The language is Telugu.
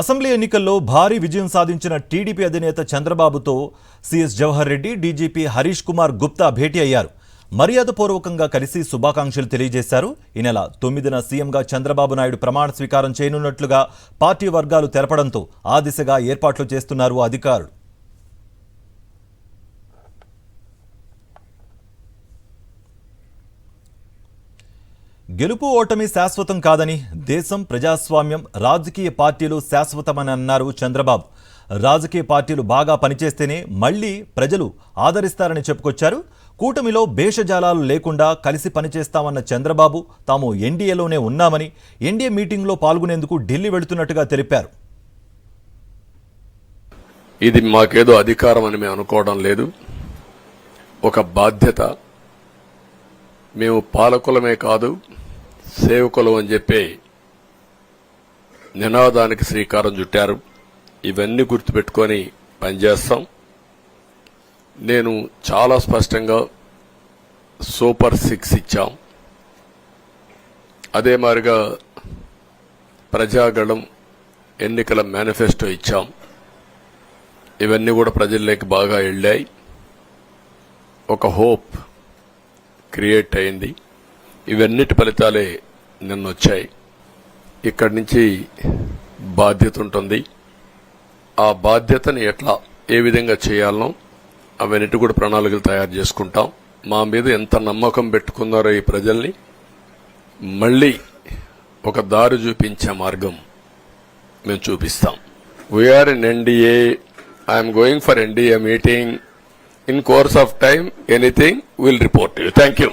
అసెంబ్లీ ఎన్నికల్లో భారీ విజయం సాధించిన టీడీపీ అధినేత చంద్రబాబుతో సీఎస్ జవహర్ రెడ్డి, డీజీపీ హరీష్ కుమార్ గుప్తా భేటీ అయ్యారు. మర్యాదపూర్వకంగా కలిసి శుభాకాంక్షలు తెలియజేశారు. ఈ నెల 9న సీఎంగా చంద్రబాబు నాయుడు ప్రమాణ స్వీకారం చేయనున్నట్లుగా పార్టీ వర్గాలు తెలపడంతో ఆ దిశగా ఏర్పాట్లు చేస్తున్నారు అధికారులు. గెలుపు ఓటమి శాశ్వతం కాదని, దేశం, ప్రజాస్వామ్యం, రాజకీయ పార్టీలు శాశ్వతమని అన్నారు చంద్రబాబు. రాజకీయ పార్టీలు బాగా పనిచేస్తేనే మళ్లీ ప్రజలు ఆదరిస్తారని చెప్పుకొచ్చారు. కూటమిలో భేషజాలాలు లేకుండా కలిసి పనిచేస్తామన్న చంద్రబాబు తాము ఎన్డీఏలోనే ఉన్నామని, ఎన్డీఏ మీటింగ్లో పాల్గొనేందుకు ఢిల్లీ వెళుతున్నట్టుగా తెలిపారు. ఇది మాకేదో అధికారం అని మేము అనుకోవడం లేదు, ఒక బాధ్యత. మేము పాలకులమే కాదు, సేవకులం అని చెప్పి నినాదానికి శ్రీకారం చుట్టారు. ఇవన్నీ గుర్తుపెట్టుకొని పనిచేస్తాం. నేను చాలా స్పష్టంగా సూపర్ 6 ఇచ్చాం. అదే మాదిరిగా ప్రజాగళం ఎన్నికల మేనిఫెస్టో ఇచ్చాం. ఇవన్నీ కూడా ప్రజల్లోకి బాగా వెళ్ళాయి. ఒక హోప్ క్రియేట్ అయింది. ఇవన్నిటి ఫలితాలే నిన్న వచ్చాయి. ఇక్కడి నుంచి బాధ్యత ఉంటుంది. ఆ బాధ్యతని ఏ విధంగా చేయాలనో అవన్నిటి కూడా ప్రణాళికలు తయారు చేసుకుంటాం. మా మీద ఎంత నమ్మకం పెట్టుకున్నారో ఈ ప్రజల్ని మళ్లీ ఒక దారి చూపించే మార్గం మేము చూపిస్తాం. We are in NDA. I'm going for NDA meeting. In course of time, anything, we'll report to you. Thank you.